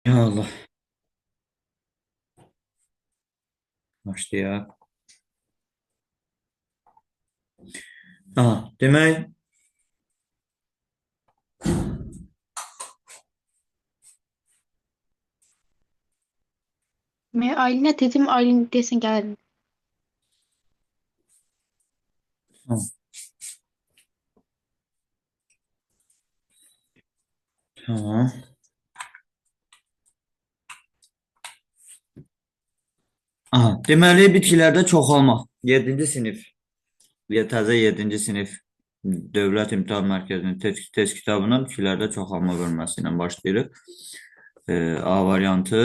Ya Allah, başlayaq. Demək, Aylin'e dedim, Aylin desin geldi. ha, tamam. Deməli, bitkilərdə çoxalma. 7-ci sinif, ya təzə 7-ci sinif Dövlət İmtahan Mərkəzinin test kitabından bitkilərdə çoxalma bölməsi ilə başlayırıq. A variantı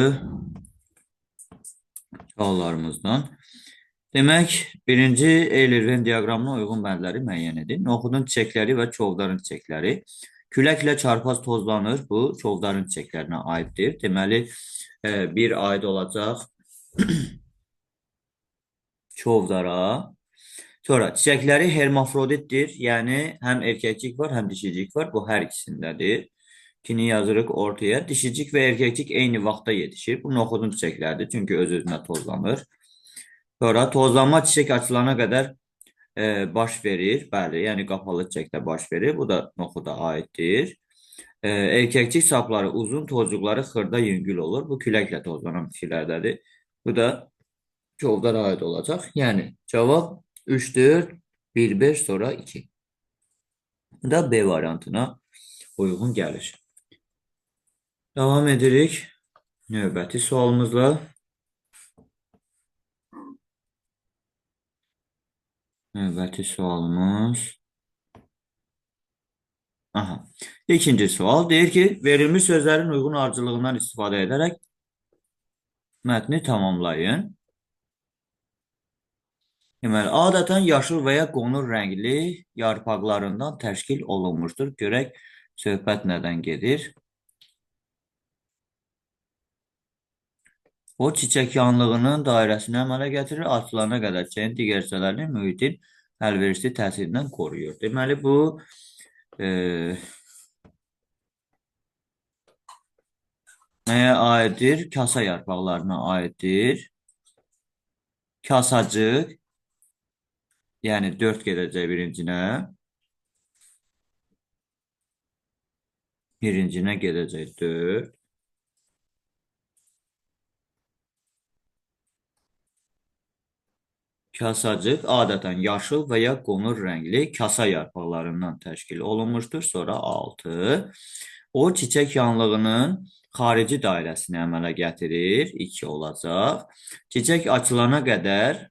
suallarımızdan. Demək, birinci Eyler-Venn diaqramına uyğun bəndləri müəyyən edin. Noxudun çiçəkləri və çovdarın çiçəkləri. Küləklə çarpaz tozlanır. Bu, çovdarın çiçəklərinə aiddir. Deməli, bir aid olacaq çovdara. Sonra çiçəkləri hermafroditdir. Yəni həm erkəkcik var, həm dişicik var. Bu hər ikisindədir. İkini yazırıq ortaya. Dişicik və erkəkcik eyni vaxtda yetişir. Bu noxudun çiçəkləridir. Çünki öz-özünə tozlanır. Sonra tozlanma çiçək açılana qədər baş verir. Bəli, yəni qapalı çiçəkdə baş verir. Bu da noxuda aiddir. Erkəkcik sapları uzun, tozcuqları xırda yüngül olur. Bu küləklə tozlanan bitkilərdədir. Bu da Çovdar aid olacaq. Yəni cavab 3, 4, 1, 5 sonra 2. Bu da B variantına uyğun gəlir. Davam edirik növbəti sualımızla. Növbəti sualımız. Aha. İkinci sual deyir ki, verilmiş sözlərin uyğun ardıcıllığından istifadə edərək mətni tamamlayın. Deməli, adətən yaşıl və ya qonur rəngli yarpaqlarından təşkil olunmuşdur. Görək, söhbət nədən gedir? O, çiçək yanlığının dairəsini əmələ gətirir, açılana qədər çiçəyin digər hissələrini mühitin əlverişli təsirindən qoruyur. Deməli, bu e, nəyə aiddir? Kasa yarpaqlarına aiddir. Kasacıq, yəni 4 gedəcək birincinə. Birincinə gedəcək 4. Kasacıq adətən yaşıl və ya qonur rəngli kasa yarpaqlarından təşkil olunmuşdur. Sonra 6. O, çiçək yanlığının xarici dairəsini əmələ gətirir. 2 olacaq. Çiçək açılana qədər,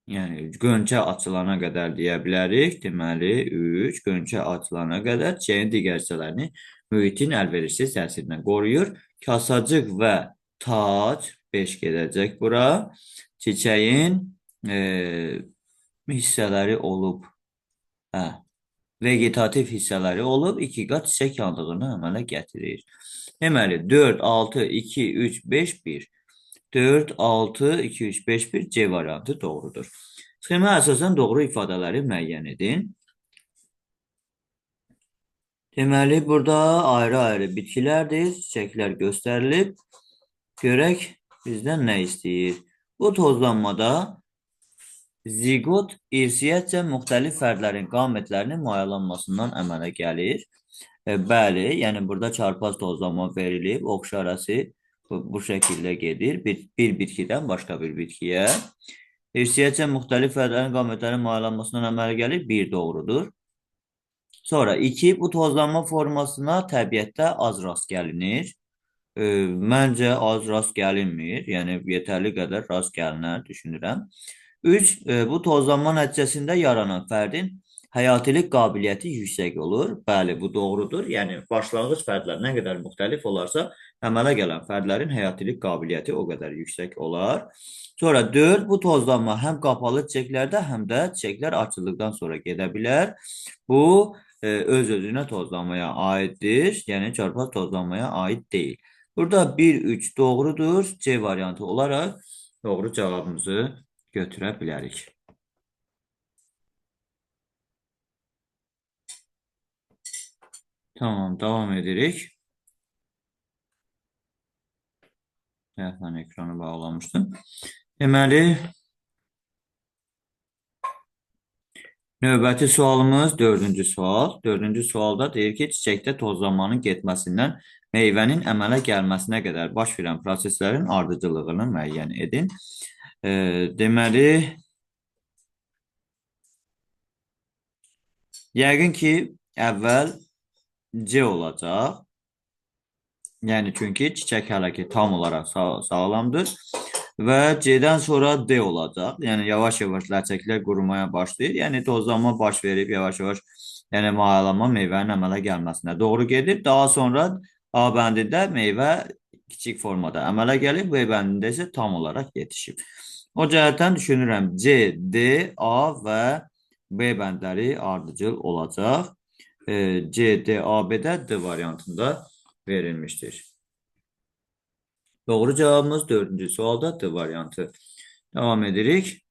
yəni qönçə açılana qədər deyə bilərik. Deməli, 3. Qönçə açılana qədər çiçəyin digər hissələrini mühitin əlverişsiz təsirindən qoruyur. Kasacıq və tac 5 gedəcək bura. Çiçəyin hissələri olub, hə, vegetativ hissələri olub 2 qat çiçək yandığını əmələ gətirir. Deməli, 4, 6, 2, 3, 5, 1. 4, 6, 2, 3, 5, 1 C variantı doğrudur. Sxemə əsasən doğru ifadələri müəyyən edin. Deməli, burada ayrı-ayrı bitkilərdir, çiçəklər göstərilib. Görək, bizdən nə istəyir? Bu tozlanmada ziqot irsiyyətcə müxtəlif fərdlərin qametlərinin mayalanmasından əmələ gəlir. Bəli, yəni burada çarpaz tozlanma verilib, oxşu arası bu şəkildə gedir. Bir bitkidən başqa bir bitkiyə. İrsiyyətcə müxtəlif fərdlərin qametlərinin mayalanmasından əmələ gəlir. Bir doğrudur. Sonra 2, bu tozlanma formasına təbiətdə az rast gəlinir. Məncə az rast gəlinmir. Yəni yetərli qədər rast gəlinər düşünürəm. 3. Bu tozlanma nəticəsində yaranan fərdin həyatilik qabiliyyəti yüksək olur. Bəli, bu doğrudur. Yəni başlanğıc fərdlər nə qədər müxtəlif olarsa, əmələ gələn fərdlərin həyatilik qabiliyyəti o qədər yüksək olar. Sonra 4. Bu tozlanma həm qapalı çiçəklərdə, həm də çiçəklər açıldıqdan sonra gedə bilər. Bu öz-özünə tozlanmaya aiddir. Yəni çarpaz tozlanmaya aid deyil. Burada 1, 3 doğrudur. C variantı olaraq doğru cavabımızı götürə bilərik. Tamam, davam edirik. Səhvən ekranı bağlamışdım. Deməli, növbəti sualımız dördüncü sual. Dördüncü sualda deyir ki, çiçəkdə tozlanmanın getməsindən meyvənin əmələ gəlməsinə qədər baş verən proseslərin ardıcıllığını müəyyən edin. Deməli, yəqin ki, əvvəl C olacaq. Yəni çünki çiçək hələ ki tam olaraq sağlamdır və C-dən sonra D olacaq. Yəni yavaş-yavaş ləçəklər qurumaya başlayır. Yəni tozlanma baş verib yavaş-yavaş yəni mayalanma meyvənin əmələ gəlməsinə doğru gedir. Daha sonra A bəndində meyvə kiçik formada əmələ gəlib, B bəndində isə tam olaraq yetişib. O cəhətdən düşünürəm C, D, A və B bəndləri ardıcıl olacaq. C, D, A, B-də D variantında verilmiştir. Doğru cevabımız dördüncü sualda D variantı. Devam edirik.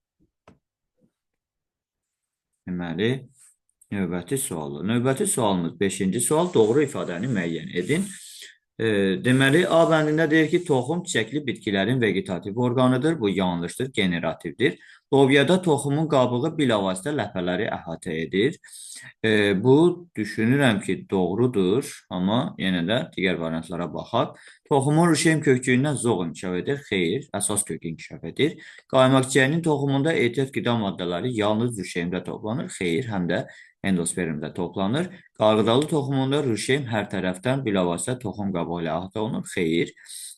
Deməli, növbəti sualı. Növbəti sualımız 5-ci sual. Doğru ifadəni müəyyən edin. Deməli, A bəndində deyir ki, toxum çiçəkli bitkilərin vegetativ orqanıdır. Bu yanlışdır, generativdir. Lovyada toxumun qabığı bilavasitə ləpələri əhatə edir. Bu düşünürəm ki, doğrudur, amma yenə də digər variantlara baxaq. Toxumun rüşeym kökçüyündən zoğ inkişaf edir. Xeyr, əsas kök inkişaf edir. Qaymaq çiçəyinin toxumunda ehtiyat qida maddələri yalnız rüşeymdə toplanır. Xeyr, həm də endospermdə toplanır. Qarğıdalı toxumunda rüşeym hər tərəfdən bilavasitə toxum qabığı ilə əhatə olunur. Xeyr,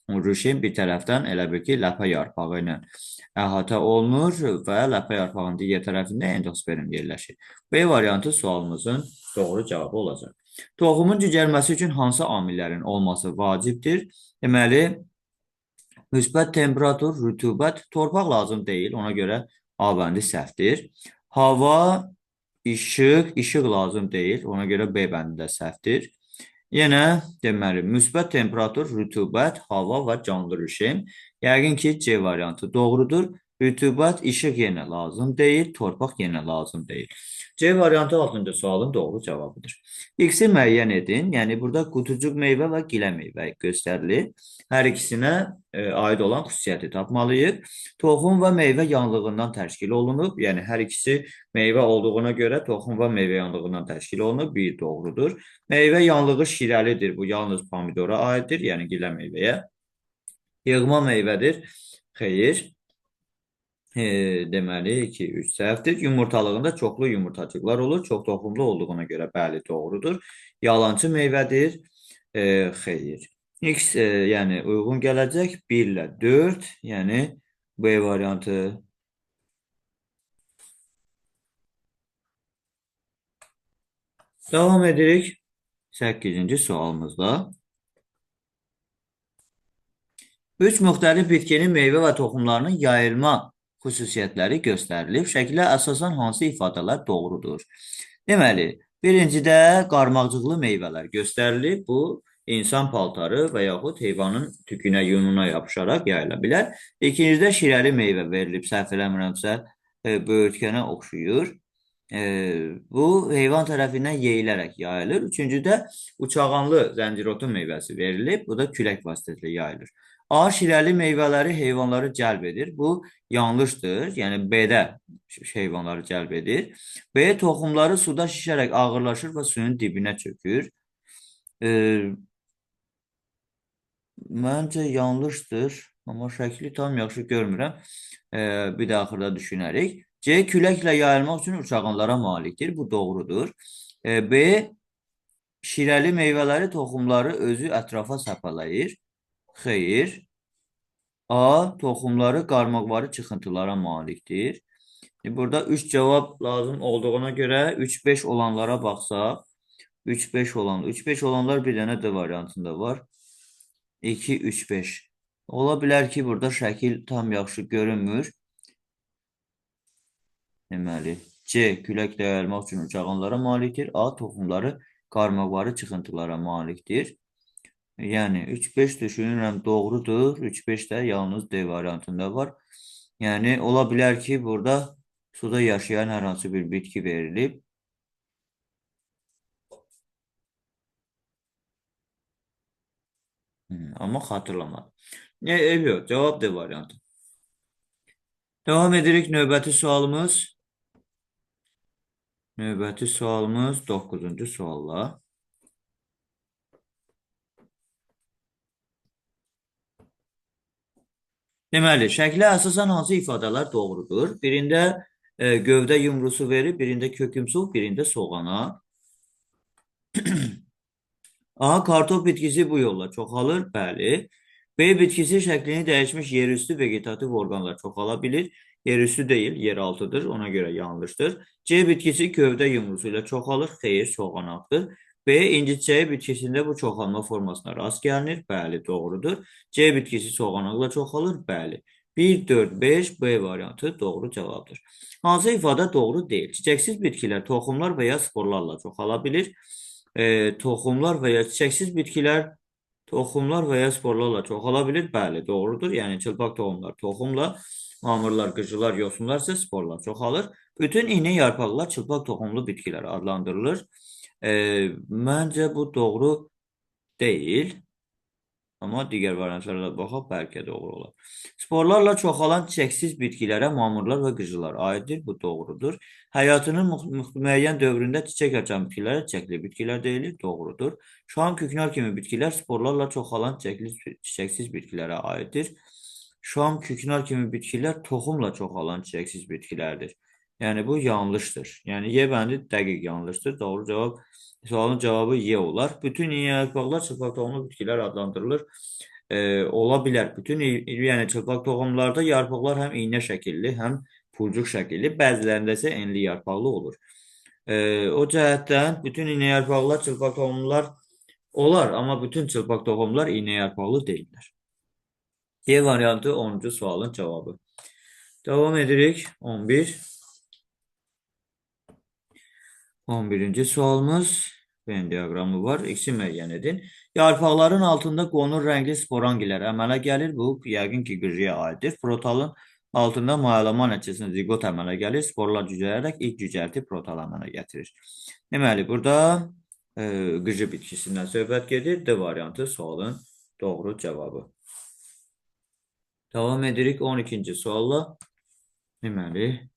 rüşeym bir tərəfdən elə bil ki, ləpə yarpağı ilə əhatə olunur və ləpə yarpağının digər tərəfində endosperm yerləşir. B variantı sualımızın doğru cavabı olacaq. Toxumun cücərməsi üçün hansı amillərin olması vacibdir? Deməli, müsbət temperatur, rütubət, torpaq lazım deyil, ona görə A bəndi səhvdir. Hava, işıq lazım deyil, ona görə B bəndi də səhvdir. Yenə, deməli, müsbət temperatur, rütubət, hava və canlı rüşeym. Yəqin ki, C variantı doğrudur. Rütubət, işıq yenə lazım deyil, torpaq yenə lazım deyil. C variantı 6-cı sualın doğru cavabıdır. X-i müəyyən edin. Yəni, burada qutucuq meyvə və gilə meyvə göstərilir. Hər ikisinə aid olan xüsusiyyəti tapmalıyıq. Toxum və meyvə yanlığından təşkil olunub. Yəni, hər ikisi meyvə olduğuna görə toxum və meyvə yanlığından təşkil olunub. Bir doğrudur. Meyvə yanlığı şirəlidir. Bu yalnız pomidora aiddir, yəni gilə meyvəyə. Yığma meyvədir. Xeyr. Deməli 2, 3 səhvdir. Yumurtalığında çoxlu yumurtacıqlar olur. Çox toxumlu olduğuna görə bəli doğrudur. Yalançı meyvədir. Xeyr. X yəni uyğun gələcək 1 ilə 4, yəni B variantı. Davam edirik 8-ci sualımızda. 3 müxtəlif bitkinin meyvə və toxumlarının yayılma xüsusiyyətləri göstərilib. Şəkildə əsasən hansı ifadələr doğrudur? Deməli, birincidə qarmaqcıqlı meyvələr göstərilib. Bu, insan paltarı və yaxud heyvanın tükünə, yununa yapışaraq yayıla bilər. İkincidə şirəli meyvə verilib, səhv eləmirəmsə, böyürtkənə oxşuyur. Bu, heyvan tərəfindən yeyilərək yayılır. Üçüncüdə uçağanlı zəncirotun meyvəsi verilib. Bu da külək vasitəsilə yayılır. A şirəli meyvələri heyvanları cəlb edir. Bu yanlışdır. Yəni B-də heyvanları cəlb edir. B toxumları suda şişərək ağırlaşır və suyun dibinə çökür. Məncə yanlışdır. Amma şəkli tam yaxşı görmürəm. Bir də axırda düşünərik. C küləklə yayılmaq üçün uçağanlara malikdir. Bu doğrudur. B şirəli meyvələri toxumları özü ətrafa səpələyir. Xeyr. A. Toxumları qarmaqvari çıxıntılara malikdir. Burada 3 cavab lazım olduğuna görə 3-5 olanlara baxsaq. 3-5 olanlar bir dənə D variantında var. 2-3-5. Ola bilər ki, burada şəkil tam yaxşı görünmür. Deməli, C. Küləklə yayılmaq üçün uçağanlara malikdir. A. Toxumları qarmaqvari çıxıntılara malikdir. Yəni 3-5 düşünürəm doğrudur. 3-5 də yalnız D variantında var. Yəni ola bilər ki, burada suda yaşayan hər hansı bir bitki verilib. Amma xatırlamadım. Yox, cavab D variantı. Devam edirik növbəti sualımız. Növbəti sualımız 9-cu sualla. Deməli, şəklə əsasən hansı ifadələr doğrudur? Birində gövdə yumrusu verir, birində kökümsül, birində soğana. A. Kartof bitkisi bu yolla çoxalır. Bəli. B. Bitkisi şəklini dəyişmiş yerüstü vegetativ orqanlar çoxala bilir. Yerüstü deyil, yeraltıdır. Ona görə yanlışdır. C. Bitkisi gövdə yumrusu ilə çoxalır. Xeyr, soğanaqdır. B. İncitçəyi bitkisində bu çoxalma formasına rast gəlinir. Bəli, doğrudur. C. Bitkisi soğanaqla çoxalır. Bəli. 1, 4, 5 B variantı doğru cavabdır. Hansı ifadə doğru deyil? Çiçəksiz bitkilər toxumlar və ya sporlarla çoxala bilir. Toxumlar və ya çiçəksiz bitkilər toxumlar və ya sporlarla çoxala bilir. Bəli, doğrudur. Yəni çılpaq toxumlar toxumla, mamırlar, qıcılar, yosunlar isə sporla çoxalır. Bütün iynə yarpaqlar çılpaq toxumlu bitkilər adlandırılır. Məncə bu doğru deyil. Amma digər variantlara da baxaq, bəlkə doğru olar. Sporlarla çoxalan çiçəksiz bitkilərə mamırlar və qıcılar aiddir. Bu doğrudur. Həyatının müəyyən dövründə çiçək açan bitkilərə çiçəkli bitkilər deyilir. Doğrudur. Şam, küknar kimi bitkilər sporlarla çoxalan çiçəksiz bitkilərə aiddir. Şam, küknar kimi bitkilər toxumla çoxalan çiçəksiz bitkilərdir. Yəni bu yanlışdır. Yəni Y bəndi dəqiq yanlışdır. Doğru cavab sualın cavabı Y olar. Bütün yarpaqlar çılpaq toxumlu bitkilər adlandırılır. Ola bilər. Bütün yəni çılpaq toxumlarda yarpaqlar həm iynə şəkilli, həm pulcuq şəkilli, bəzilərində isə enli yarpaqlı olur. O cəhətdən bütün iynə yarpaqlar çılpaq toxumlar olar, amma bütün çılpaq toxumlar iynə yarpaqlı deyillər. D variantı 10-cu sualın cavabı. Devam edirik. 11-ci sualımız Venn diaqramı var. X-i müəyyən edin. Yarpaqların altında qonur rəngli sporangilər əmələ gəlir. Bu, yəqin ki, qıcıya aiddir. Protalın altında mayalama nəticəsində zigot əmələ gəlir. Sporlar cücərərək ilk cücərti protal əmələ gətirir. Deməli, burada qıcı bitkisindən söhbət gedir. D variantı sualın doğru cavabı. Devam edirik 12-ci sualla. Deməli,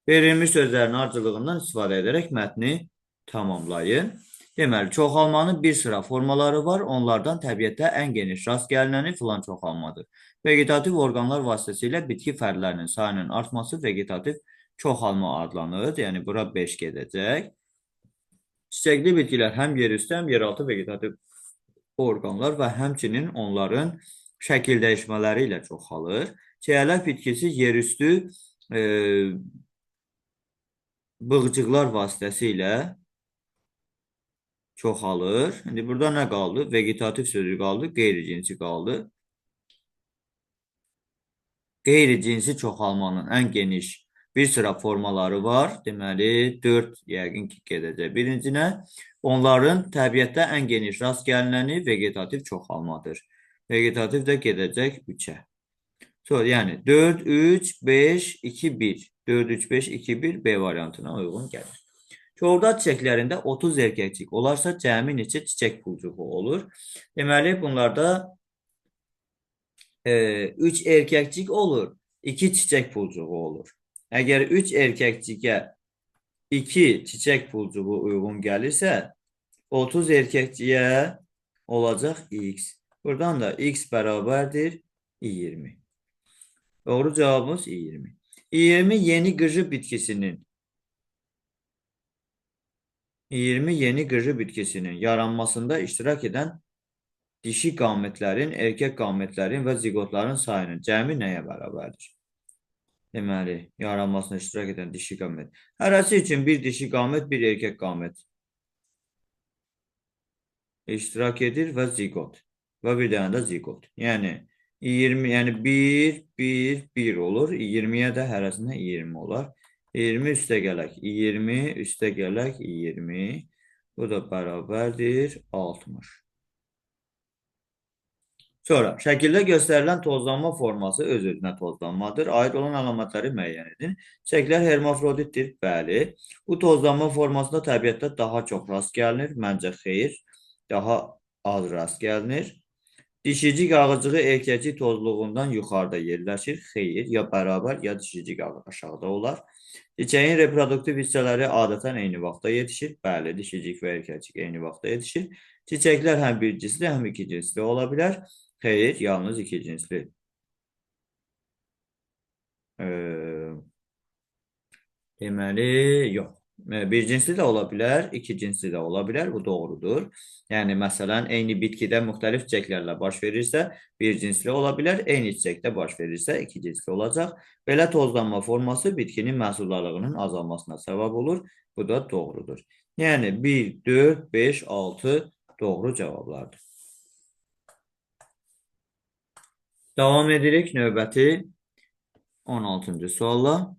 verilmiş sözlərin ardıcılığından istifadə edərək mətni tamamlayın. Deməli, çoxalmanın bir sıra formaları var. Onlardan təbiətdə ən geniş rast gəlinəni filan çoxalmadır. Vegetativ orqanlar vasitəsilə bitki fərdlərinin sayının artması vegetativ çoxalma adlanır. Yəni, bura 5 gedəcək. Çiçəkli bitkilər həm yerüstü, həm yeraltı vegetativ orqanlar və həmçinin onların şəkil dəyişmələri ilə çoxalır. Çiyələk bitkisi yerüstü bığcıqlar vasitəsilə çoxalır. İndi burada nə qaldı? Vegetativ sözü qaldı, qeyri-cinsi qaldı. Qeyri-cinsi çoxalmanın ən geniş bir sıra formaları var. Deməli, 4 yəqin ki, gedəcək. Birincinə, onların təbiətdə ən geniş rast gəlinəni vegetativ çoxalmadır. Vegetativ də gedəcək 3-ə. Sonra, yəni 4, 3, 5, 2, 1. 4, 3, 5, 2, 1 B variantına uyğun gəlir. Çovda çiçəklərində 30 erkəkcik olarsa, cəmi neçə çiçək pulcuğu olur? Deməli, bunlarda 3 erkəkcik olur, 2 çiçək pulcuğu olur. Əgər 3 erkəkcikə 2 çiçək pulcuğu uyğun gəlirsə, 30 erkəkciyə olacaq X. Buradan da X bərabərdir 20. Doğru cevabımız 20. 20 yeni qıcı bitkisinin yaranmasında iştirak edən dişi qamətlərin, erkək qamətlərin və ziqotların sayının cəmi nəyə bərabərdir? Deməli, yaranmasında iştirak edən dişi qamət. Hərəsi üçün bir dişi qamət, bir erkək qamət iştirak edir və ziqot. Və bir dənə də ziqot. Yəni, 20, yəni 1, 1, 1 olur. 20-yə də hərəsində 20 olar. 20 üstə gələk 20, üstə gələk 20. Bu da bərabərdir 60. Sonra şəkildə göstərilən tozlanma forması öz-özünə tozlanmadır. Aid olan əlamətləri müəyyən edin. Çiçəklər hermafroditdir. Bəli. Bu tozlanma formasında təbiətdə daha çox rast gəlinir. Məncə xeyr. Daha az rast gəlinir. Dişicik ağacığı erkəkcik tozluğundan yuxarıda yerləşir. Xeyr. Ya bərabər ya dişicik aşağıda olar. Çiçəyin reproduktiv hissələri adətən eyni vaxtda yetişir. Bəli, dişicik və erkəkcik eyni vaxtda yetişir. Çiçəklər həm bir cinsli, həm iki cinsli ola bilər. Xeyr, yalnız iki cinsli. Deməli, yox. Bir cinsli də ola bilər, iki cinsli də ola bilər. Bu doğrudur. Yəni, məsələn, eyni bitkidə müxtəlif çiçəklərlə baş verirsə, bir cinsli ola bilər. Eyni çiçəkdə baş verirsə, iki cinsli olacaq. Belə tozlanma forması bitkinin məhsuldarlığının azalmasına səbəb olur. Bu da doğrudur. Yəni, 1, 4, 5, 6 doğru cavablardır. Davam edirik növbəti 16-cı sualla.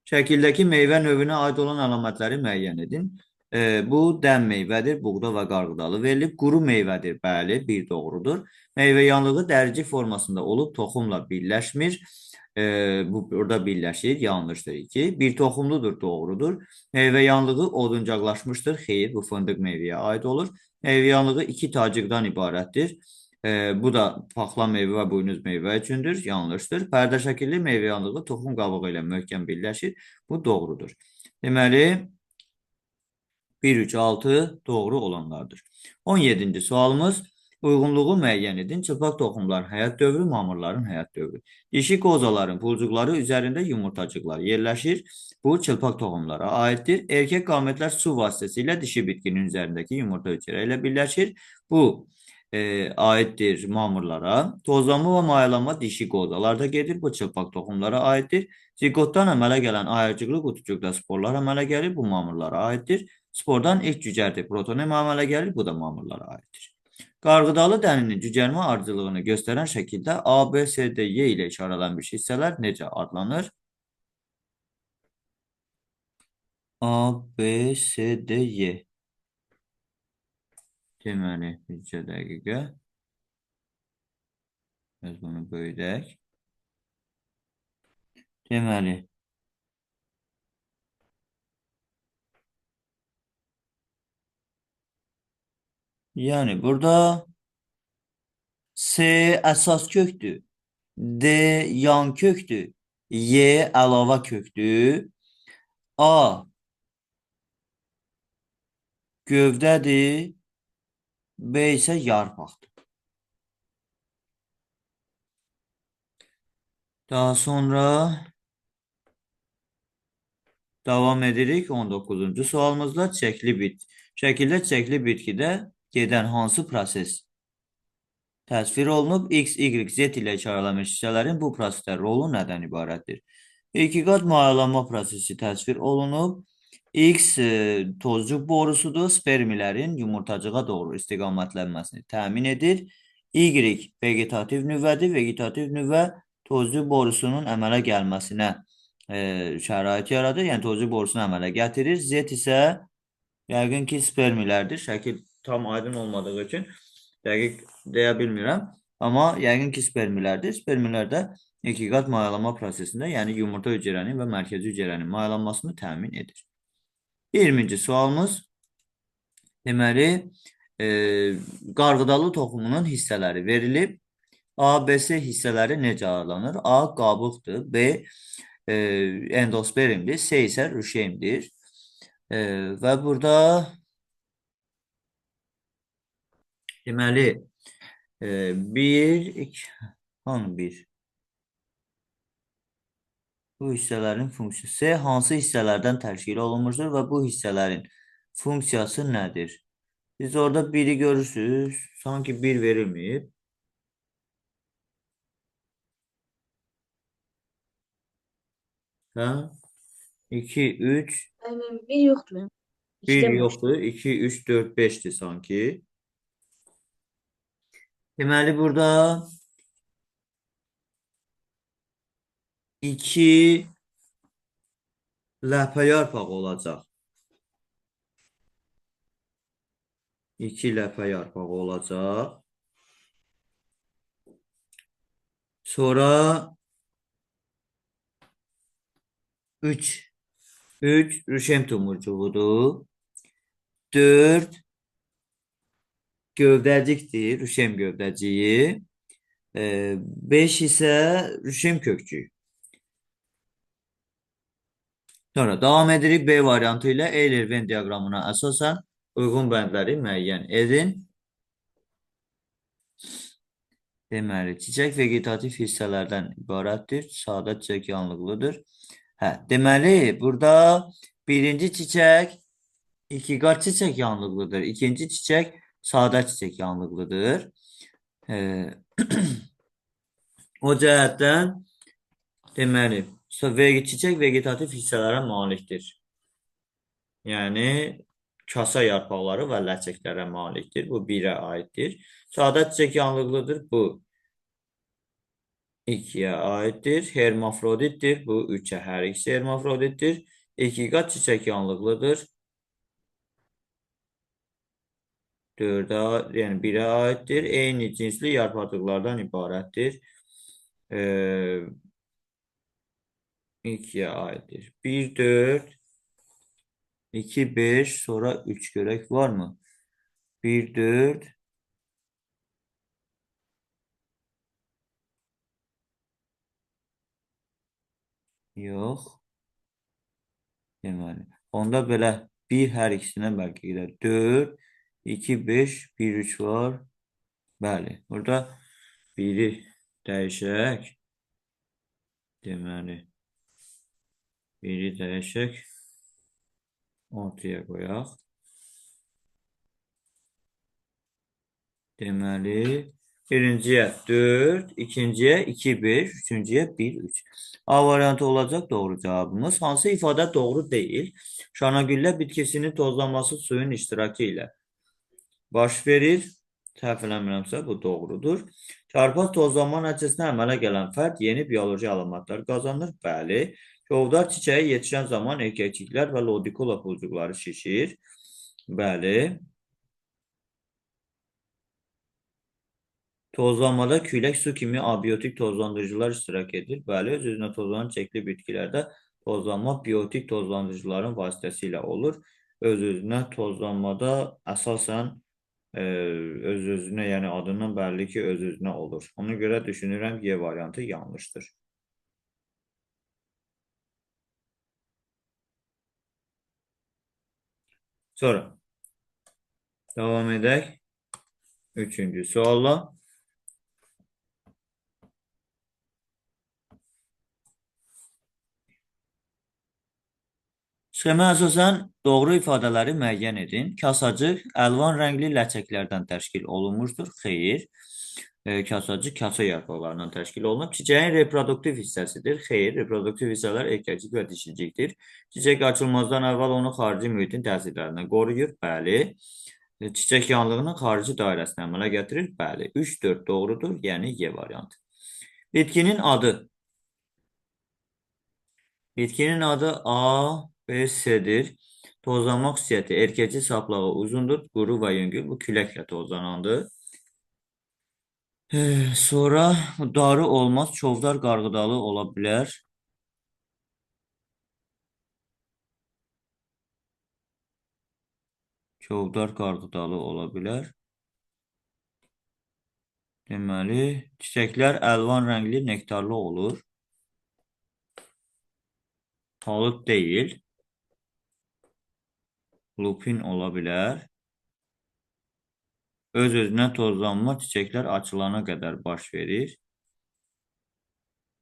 Şəkildəki meyvə növünə aid olan əlamətləri müəyyən edin. Bu dən meyvədir, buğda və qarğıdalı verilib. Quru meyvədir, bəli, bir doğrudur. Meyvə yanlığı dəricik formasında olub, toxumla birləşmir. Bu burada birləşir, yanlışdır 2. Bir toxumludur, doğrudur. Meyvə yanlığı oduncaqlaşmışdır, xeyr, bu fındıq meyvəyə aid olur. Meyvə yanlığı 2 tacıqdan ibarətdir. Bu da paxla meyvə və buynuz meyvə üçündür, yanlışdır. Pərdə şəkilli meyvə yanlığı toxum qabığı ilə möhkəm birləşir. Bu doğrudur. Deməli, 1, 3, 6 doğru olanlardır. 17-ci sualımız. Uyğunluğu müəyyən edin. Çılpaq toxumların həyat dövrü, mamırların həyat dövrü. Dişi qozaların pulcuqları üzərində yumurtacıqlar yerləşir. Bu çılpaq toxumlara aiddir. Erkək qamətlər su vasitəsilə dişi bitkinin üzərindəki yumurta hüceyrə ilə birləşir. Bu aiddir mamırlara. Tozlanma və mayalanma dişi qozalarda gedir. Bu çılpaq toxumlara aiddir. Ziqotdan əmələ gələn ayırcıqlı qutucuqda sporlar əmələ gəlir. Bu mamırlara aiddir. Spordan ilk cücərdir. Protonem əmələ gəlir. Bu da mamırlara aiddir. Qarğıdalı dəninin cücərmə ardıcıllığını göstərən şəkildə A, B, C, D, Y ilə işarələnmiş hissələr necə adlanır? A, B, C, D, Y. Deməli, bircə dəqiqə. Biz bunu böyüdək. Deməli, yəni burada C əsas kökdür. D yan kökdür. Y əlavə kökdür. A gövdədir. B isə yarpaqdır. Daha sonra davam edirik 19-cu sualımızla şəkildə çiçəkli bitkidə gedən hansı proses təsvir olunub? X, Y, Z ilə işarələnmiş hissələrin bu prosesdə rolu nədən ibarətdir? İkiqat mayalanma prosesi təsvir olunub. X tozcuq borusudur. Spermilərin yumurtacığa doğru istiqamətlənməsini təmin edir. Y vegetativ nüvədir. Vegetativ nüvə tozcuq borusunun əmələ gəlməsinə şərait yaradır. Yəni tozcuq borusunu əmələ gətirir. Z isə yəqin ki spermilərdir. Şəkil tam aydın olmadığı üçün dəqiq deyə bilmirəm. Amma yəqin ki spermilərdir. Spermilər də ikiqat mayalama prosesində, yəni yumurta hüceyrənin və mərkəzi hüceyrənin mayalanmasını təmin edir. 20-ci sualımız. Deməli, qarğıdalı toxumunun hissələri verilib. A, B, C hissələri necə adlanır? A, qabıqdır. B, endospermdir. C isə rüşeymdir. Və burada deməli, 1, 2, hanı 1? Bu hissələrin funksiyası C hansı hissələrdən təşkil olunmuşdur və bu hissələrin funksiyası nədir? Siz orada 1'i görürsünüz. Sanki 1 verilməyib. Hə? 2, 3, Bir yoxdur mənim. 1 İkidən yoxdur. 2, 3, 4, 5'dir sanki. Deməli burada 2 ləpə yarpaq olacaq. 2 ləpə yarpaq olacaq. Sonra 3. 3 rüşem tomurcuğudur. 4 gövdəcikdir, rüşem gövdəciyi. 5 isə rüşem kökçüyü. Sonra davam edirik B variantı ilə Euler-Venn diaqramına əsasən uyğun bəndləri müəyyən edin. Deməli, çiçək vegetativ hissələrdən ibarətdir. Sadə çiçək yanlıqlıdır. Deməli, burada birinci çiçək ikiqat çiçək yanlıqlıdır. İkinci çiçək sadə çiçək yanlıqlıdır. O cəhətdən deməli, çiçək vegetativ hissələrə malikdir. Yəni, kasa yarpaqları və ləçəklərə malikdir. Bu 1-ə aiddir. Sadə çiçək yanlıqlıdır. Bu 2-yə aiddir. Hermafroditdir. Bu 3-ə. Hər ikisi hermafroditdir. İkiqat çiçək yanlıqlıdır. 4-ə, yəni 1-ə aiddir. Eyni cinsli yarpaqlardan ibarətdir. 2-yə aiddir. 1, 4, 2, 5, sonra 3 görək varmı? 1, 4, yox. Deməli, onda belə 1 hər ikisinə bəlkə gedər. 4, 2, 5, 1, 3 var. Bəli, burada 1-i dəyişək. Deməli, 1-i dəyişək. Ortaya qoyaq. Deməli, birinciyə 4, ikinciyə 2, 5, üçüncüyə 1, 3. A variantı olacaq doğru cavabımız. Hansı ifadə doğru deyil? Şanagüllə bitkisinin tozlanması suyun iştirakı ilə baş verir. Səhv eləmirəmsə, bu doğrudur. Çarpaz tozlanma nəticəsində əmələ gələn fərd yeni bioloji əlamətlər qazanır. Bəli. Kovdar çiçəyi yetişən zaman erkəkçiklər və lodikula pulcuqları şişir. Bəli. Tozlanmada külək, su kimi abiotik tozlandırıcılar iştirak edir. Bəli, öz-özünə tozlanan çiçəkli bitkilərdə tozlanma biotik tozlandırıcıların vasitəsilə olur. Öz-özünə tozlanmada əsasən öz-özünə, yəni adından bəlli ki, öz-özünə olur. Ona görə düşünürəm Y variantı yanlışdır. Sonra davam edək. Üçüncü sualla. Sxemə əsasən doğru ifadələri müəyyən edin. Kasacıq əlvan rəngli ləçəklərdən təşkil olunmuşdur. Xeyr. Kasacıq kasa yarpaqlarından təşkil olunub. Çiçəyin reproduktiv hissəsidir. Xeyr. Reproduktiv hissələr erkəkcik və dişicikdir. Çiçək açılmazdan əvvəl onu xarici mühitin təsirlərindən qoruyur. Bəli. Çiçək yanlığının xarici dairəsini əmələ gətirir. Bəli. 3, 4 doğrudur. Yəni Y variantı. Bitkinin adı. Bitkinin adı A, B, C'dir. Tozlanma xüsusiyyəti erkəkcik saplağı uzundur, quru və yüngül. Bu küləklə tozlanandır. Sonra darı olmaz, çovdar qarğıdalı ola bilər. Çovdar qarğıdalı ola bilər. Deməli, çiçəklər əlvan rəngli nektarlı olur. Palıd deyil. Lupin ola bilər. Öz-özünə tozlanma çiçəklər açılana qədər baş verir.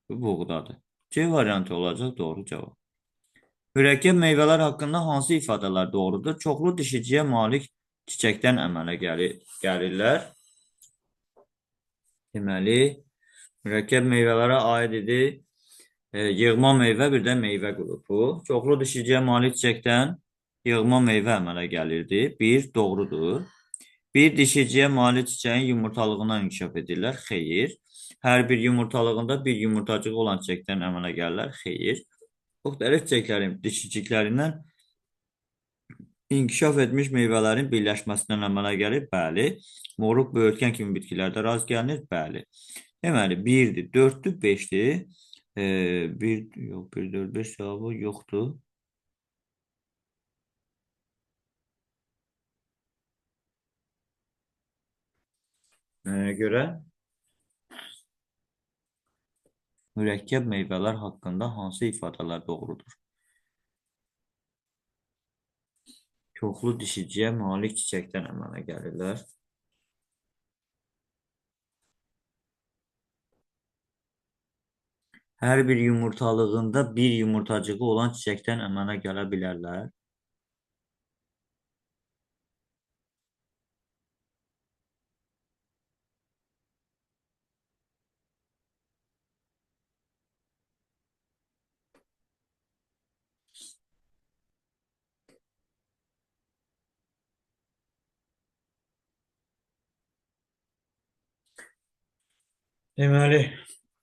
Bu buğdadır. C variantı olacaq doğru cavab. Mürəkkəb meyvələr haqqında hansı ifadələr doğrudur? Çoxlu dişiciyə malik çiçəkdən əmələ gəlirlər. Deməli, mürəkkəb meyvələrə aid idi. Yığma meyvə bir də meyvə qrupu. Çoxlu dişiciyə malik çiçəkdən yığma meyvə əmələ gəlirdi. 1 doğrudur. Bir dişiciyə malik çiçəyin yumurtalığından inkişaf edirlər. Xeyr. Hər bir yumurtalığında bir yumurtacığı olan çiçəkdən əmələ gəlirlər. Xeyr. Müxtəlif çiçəklərin dişiciklərindən inkişaf etmiş meyvələrin birləşməsindən əmələ gəlir. Bəli. Moruq, böyürtkən kimi bitkilərdə rast gəlinir. Bəli. Deməli 1-dir, 4-dür, 5-dir. 1 yox, 1 4 5 cavabı yoxdur. Nəyə görə? Mürəkkəb meyvələr haqqında hansı ifadələr doğrudur? Çoxlu dişiciyə malik çiçəkdən əmələ gəlirlər. Hər bir yumurtalığında bir yumurtacığı olan çiçəkdən əmələ gələ bilərlər. Deməli,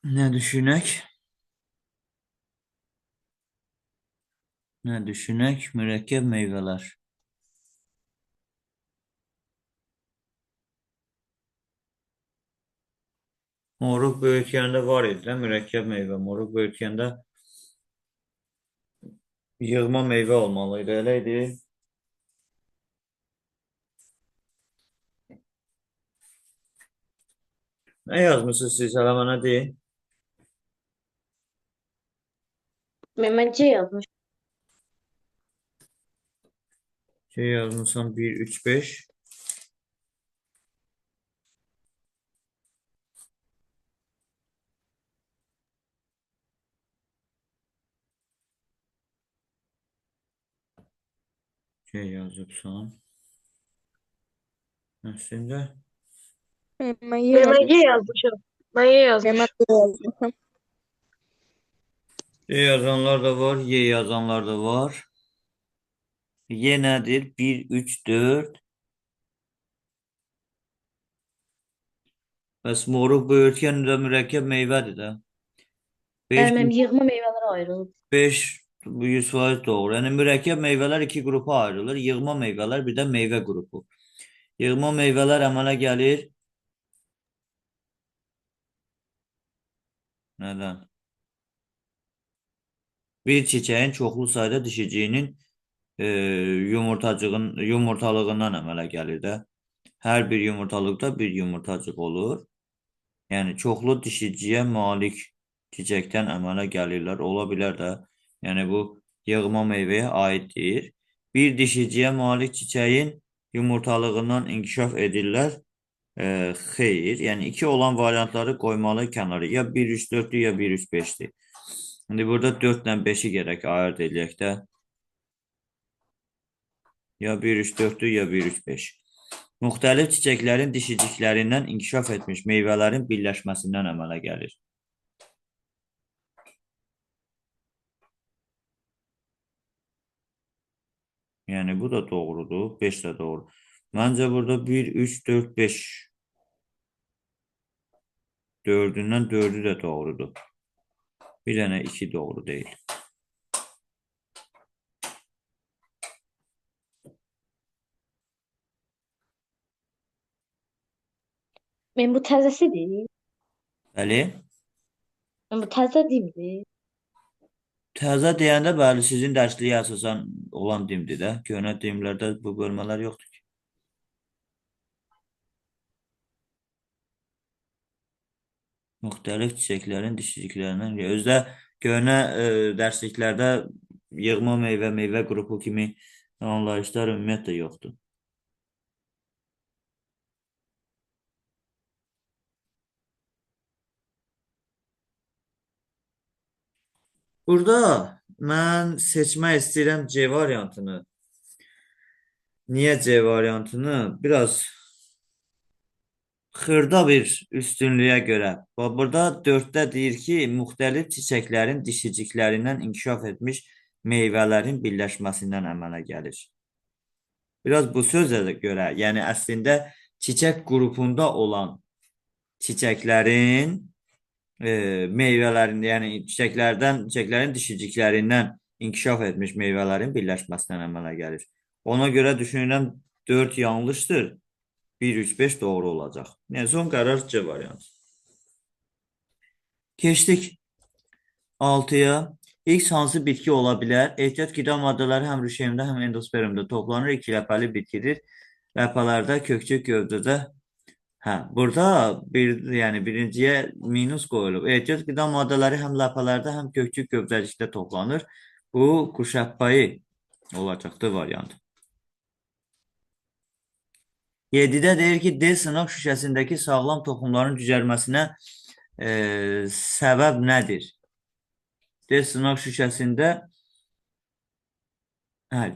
nə düşünək? Nə düşünək? Mürəkkəb meyvələr. Moruq böyütkəndə var idi də mürəkkəb meyvə. Moruq böyütkəndə yığma meyvə olmalıydı, elə idi. Nə yazmışsınız siz? Hələ mənə deyin. Mehmetçe yazmış. Şey yazmışsam 1, 3, 5. Şey yazıbsan. Əslində. Ben Y Mehmet'e yazmışım. yazmışım. Maya yazmış. Mehmet Y yazmışım. C yazanlar da var, Y yazanlar da var. Y nədir? 1, 3, 4. Bəs moruq böyürtkən də mürəkkəb meyvədir də. 5, Benim yığma meyveler ayrılıb. 5 bu 100% doğru. Yəni mürəkkəb meyvələr iki qrupa ayrılır. Yığma meyvələr bir də meyvə qrupu. Yığma meyvələr əmələ gəlir. Nədən? Bir çiçəyin çoxlu sayda dişiciyinin yumurtalığından əmələ gəlir də. Hər bir yumurtalıqda bir yumurtacıq olur. Yəni çoxlu dişiciyə malik çiçəkdən əmələ gəlirlər. Ola bilər də. Yəni bu yığma meyvəyə aiddir. Bir dişiciyə malik çiçəyin yumurtalığından inkişaf edirlər. Xeyr. Yəni 2 olan variantları qoymalı kənara. Ya 1 3 4-dür ya 1 3 5-dir. İndi burada 4 ilə 5-i gərək ayırd eləyək də. Ya 1 3 4-dür ya 1 3 5. Müxtəlif çiçəklərin dişiciklərindən inkişaf etmiş meyvələrin birləşməsindən əmələ gəlir. Yəni bu da doğrudur. 5 də doğru. Məncə burada 1 3 4 5 4-ündən 4-ü də doğrudur. Bir dənə 2 doğru deyil. Ben bu təzəsidir. Bəli. Ben bu təzə deyildi. Təzə deyəndə bəli sizin dərsliyə əsasən olan dimdir də. Köhnə dimlərdə bu bölmələr yoxdur ki. Müxtəlif çiçəklərin dişiciklərindən. Özdə köhnə dərsliklərdə yığma meyvə, meyvə qrupu kimi anlayışlar ümumiyyətlə yoxdur. Burada mən seçmək istəyirəm C variantını. Niyə C variantını? Biraz xırda bir üstünlüyə görə. Burada 4-də deyir ki, müxtəlif çiçəklərin dişiciklərindən inkişaf etmiş meyvələrin birləşməsindən əmələ gəlir. Biraz bu sözə də görə, yəni əslində çiçək qrupunda olan çiçəklərin meyvələrin, yəni çiçəklərin dişiciklərindən inkişaf etmiş meyvələrin birləşməsindən əmələ gəlir. Ona görə düşünürəm 4 yanlışdır. 1 3 5 doğru olacaq. Yəni son qərar C variantı. Keçdik 6'ya. X hansı bitki ola bilər? Ehtiyat qida maddələri həm rüşeymdə, həm endospermdə toplanır. İki ləpəli bitkidir. Ləpələrdə, kökçük gövdədə. Hə, burada yəni birinciyə minus qoyulub. Ehtiyat qida maddələri həm ləpələrdə, həm kökçük gövdəlikdə toplanır. Bu quşəppayı olacaqdır variant. 7-də deyir ki, D sınaq şüşəsindəki sağlam toxumların cücərməsinə səbəb nədir? D sınaq şüşəsində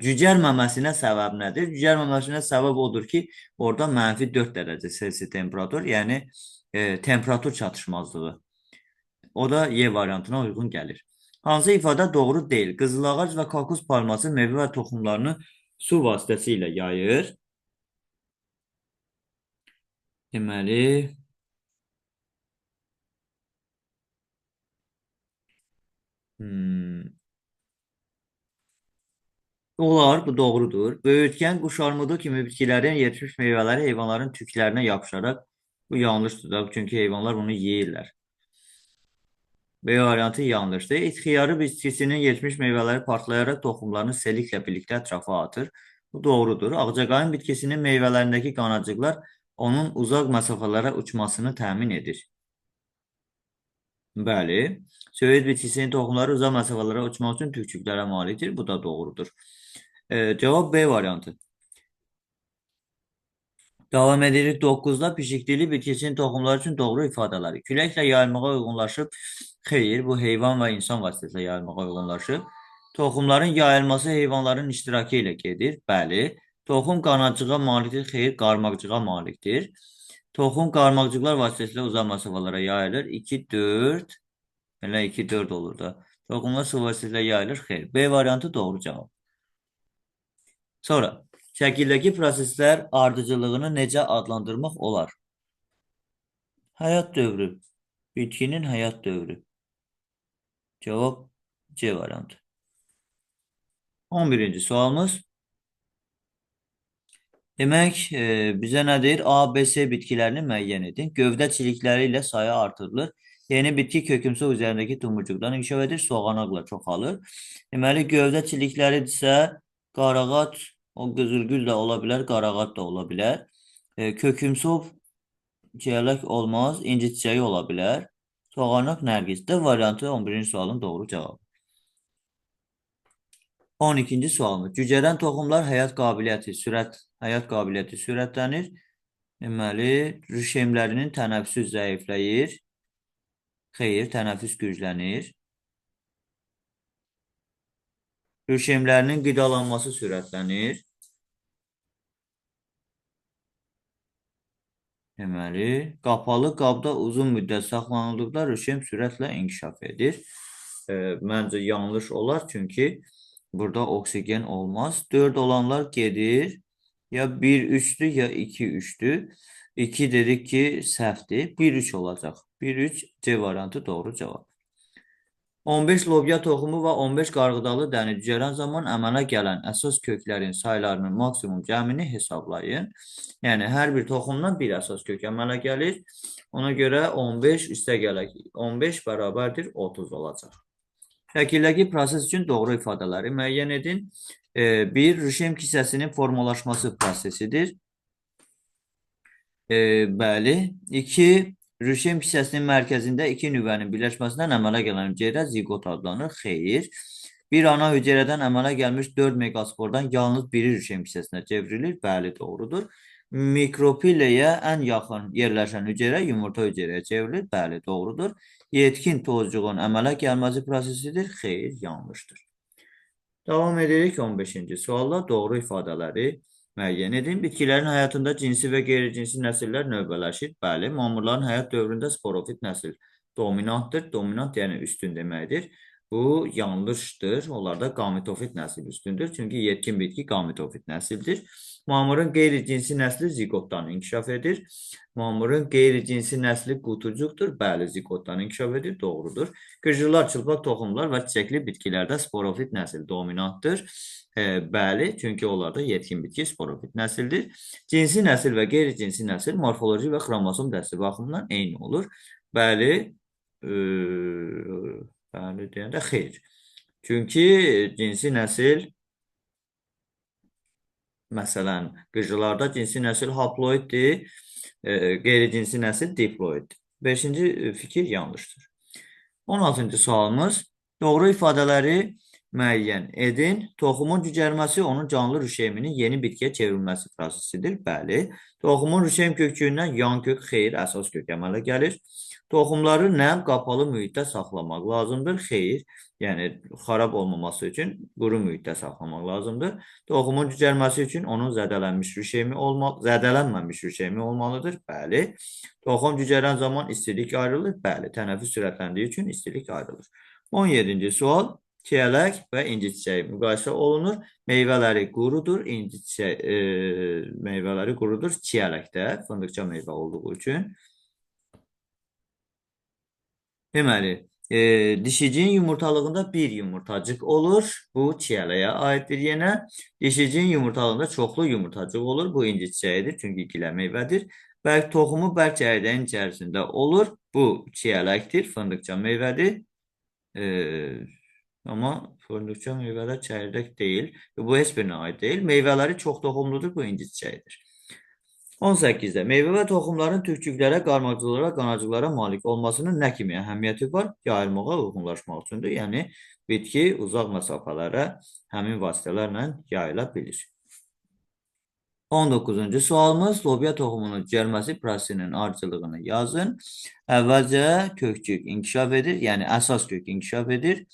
cücərməməsinə səbəb nədir? Cücərməməsinə səbəb odur ki, orada -4 dərəcə Selsi temperatur, yəni temperatur çatışmazlığı. O da Y variantına uyğun gəlir. Hansı ifadə doğru deyil? Qızılağac və kaktus palması meyvə və toxumlarını su vasitəsilə yayır. Deməli, olar, bu doğrudur. Böyütkən quş armudu kimi bitkilərin yetişmiş meyvələri heyvanların tüklərinə yapışaraq, bu yanlışdır da, çünki heyvanlar bunu yeyirlər. B variantı yanlışdır. İtxiyarı bitkisinin yetişmiş meyvələri partlayaraq toxumlarını seliklə birlikdə ətrafa atır. Bu doğrudur. Ağcaqayın bitkisinin meyvələrindəki qanacıqlar onun uzaq məsafələrə uçmasını təmin edir. Bəli. Söyüd bitkisinin toxumları uzaq məsafələrə uçmaq üçün tükçüklərə malikdir. Bu da doğrudur. Cavab B variantı. Davam edirik 9'da pişikdili bitkisinin toxumları üçün doğru ifadələri. Küləklə yayılmağa uyğunlaşıb. Xeyr, bu heyvan və insan vasitəsilə yayılmağa uyğunlaşıb. Toxumların yayılması heyvanların iştirakı ilə gedir. Bəli. Toxum qanadcığa malikdir. Xeyr, qarmaqcığa malikdir. Toxum qarmaqcıqlar vasitəsilə uzaq məsafələrə yayılır. 2, 4. Elə 2, 4 olur da. Toxumlar su vasitəsilə yayılır. Xeyr. B variantı doğru cavab. Sonra, şəkildəki proseslər ardıcıllığını necə adlandırmaq olar? Həyat dövrü. Bitkinin həyat dövrü. Cavab C variantı. 11-ci sualımız. Demək, bizə nə deyir? A, B, C bitkilərini müəyyən edin. Gövdə çilikləri ilə sayı artırılır. Yeni bitki kökümsü üzərindəki tumurcuqdan inkişaf edir, soğanaqla çoxalır. Deməli, gövdə çilikləri isə qarağat, o qızılgül də ola bilər, qarağat da ola bilər. Kökümsov çiyələk olmaz, inci çiçəyi ola bilər. Soğanaq, nərgiz. D variantı 11-ci sualın doğru cavabı. 12-ci sualımız. Cücərən toxumlar həyat qabiliyyəti sürətlənir. Deməli, rüşeymlərinin tənəffüsü zəifləyir. Xeyr, tənəffüs güclənir. Rüşeymlərinin qidalanması sürətlənir. Deməli, qapalı qabda uzun müddət saxlanıldıqda rüşeym sürətlə inkişaf edir. Məncə yanlış olar, çünki burada oksigen olmaz. 4 olanlar gedir. Ya 1-3'dür, ya 2-3'dür. 2 dedik ki səhvdir. 1-3 olacaq. 1-3 C variantı doğru cavab. 15 lobya toxumu və 15 qarğıdalı dəni cücərən zaman əmələ gələn əsas köklərin saylarının maksimum cəmini hesablayın. Yəni, hər bir toxumdan bir əsas kök əmələ gəlir. Ona görə 15 üstəgələk 15 bərabərdir 30 olacaq. Şəkildəki proses üçün doğru ifadələri müəyyən edin. 1. Rüşeym kisəsinin formalaşması prosesidir. Bəli. 2. Rüşeym hissəsinin mərkəzində iki nüvənin birləşməsindən əmələ gələn hüceyrə ziqot adlanır. Xeyr. Bir ana hüceyrədən əmələ gəlmiş 4 megaspordan yalnız biri rüşeym hissəsinə çevrilir. Bəli, doğrudur. Mikropilləyə ən yaxın yerləşən hüceyrə yumurta hüceyrəyə çevrilir. Bəli, doğrudur. Yetkin tozcuğun əmələ gəlməsi prosesidir. Xeyr, yanlışdır. Davam edirik 15-ci sualla doğru ifadələri müəyyən edin. Bitkilərin həyatında cinsi və qeyri-cinsi nəsillər növbələşir. Bəli, mamırların həyat dövründə sporofit nəsil dominantdır. Dominant yəni üstün deməkdir. Bu yanlışdır. Onlarda gametofit nəsil üstündür. Çünki yetkin bitki gametofit nəsildir. Mamırın qeyri-cinsi nəsli ziqotdan inkişaf edir. Mamırın qeyri-cinsi nəsli qutucuqdur. Bəli, ziqotdan inkişaf edir. Doğrudur. Qıcırlar, çılpaq toxumlar və çiçəkli bitkilərdə sporofit nəsil dominantdır. Bəli, çünki onlarda yetkin bitki sporofit nəsildir. Cinsi nəsil və qeyri-cinsi nəsil morfoloji və xromosom dəsti baxımından eyni olur. Bəli, bəli deyəndə xeyr. Çünki cinsi nəsil, məsələn, qıcılarda cinsi nəsil haploiddir, qeyri-cinsi nəsil diploiddir. 5-ci fikir yanlışdır. 16-cı sualımız, doğru ifadələri müəyyən edin. Toxumun cücərməsi onun canlı rüşeyminin yeni bitkiyə çevrilməsi prosesidir. Bəli. Toxumun rüşeym kökündən yan kök, xeyr, əsas kök əmələ gəlir. Toxumları nəm, qapalı mühitdə saxlamaq lazımdır. Xeyr, yəni xarab olmaması üçün quru mühitdə saxlamaq lazımdır. Toxumun cücərməsi üçün onun zədələnməmiş rüşeymi olmalıdır. Bəli. Toxum cücərən zaman istilik ayrılır. Bəli, tənəffüs sürətləndiyi üçün istilik ayrılır. 17-ci sual. Çiyələk və inci çiçəyi müqayisə olunur. Meyvələri qurudur, meyvələri qurudur çiyələkdə, fındıqça meyvə olduğu üçün. Deməli, dişiciyin yumurtalığında bir yumurtacıq olur. Bu çiyələyə aiddir yenə. Dişiciyin yumurtalığında çoxlu yumurtacıq olur. Bu inci çiçəyidir, çünki gilə meyvədir. Bərk toxumu bərk çəyirdəyin içərisində olur. Bu çiyələkdir, fındıqça meyvədir. Amma fındıqça meyvələr çəyirdək deyil. Bu heç birinə aid deyil. Meyvələri çox toxumludur, bu inci çiçəyidir. 18-də meyvə və toxumların tükcüklərə, qarmaqcıqlara, qanacıqlara malik olmasının nə kimi əhəmiyyəti var? Yayılmağa uyğunlaşmaq üçündür. Yəni, bitki uzaq məsafələrə həmin vasitələrlə yayıla bilir. 19-cu sualımız, lobya toxumunun cücərməsi prosesinin ardıcıllığını yazın. Əvvəlcə kökcük inkişaf edir, yəni əsas kök inkişaf edir.